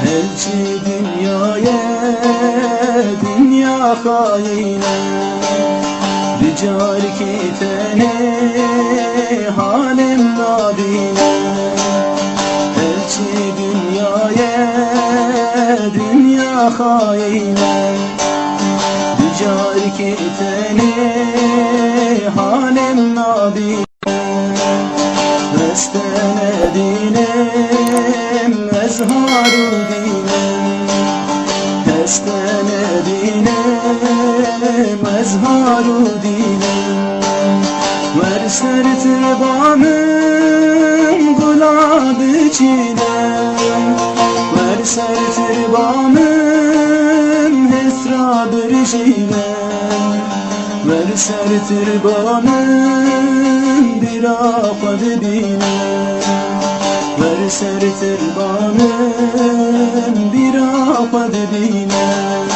Elçi dünyaya, dünya haine, rical kitene, halim nabine. Elçi dünyaya, dünya haine, rical kitene, halim nabine. Mestene dinem, ezharu dinem, mestene dinem, ezharu dinem. Ver ser tirbanım gulab-ı çiğnem, ver ser tirbanım hesra-bir şilem, ver ser tirbanım bir afad dinem, ver ser tirbanım bir afad dinem.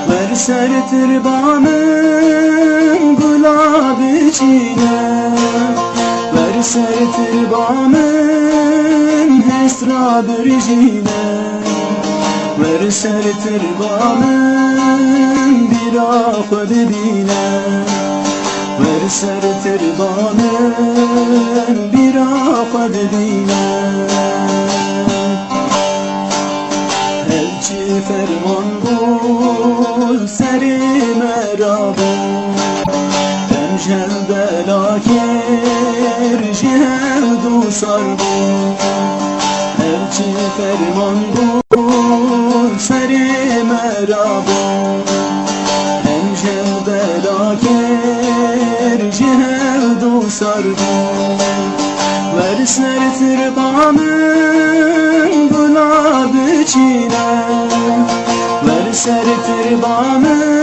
Ver ser tirbanım gulab-ı çiğnem, ver ser tirbanım hesra-bir şilem, ver ser tirbanım bir afad dinem, ver ser tirbanım bir afad dinem. Elçi ferman bul seri merabı, emjel belaker jihevdu sarbu. Elçi ferman bul seri merabı, emjel belaker jihevdu sarbu. Ver ser tirbanım gulab-ı çiğnem, ver ser tirbanım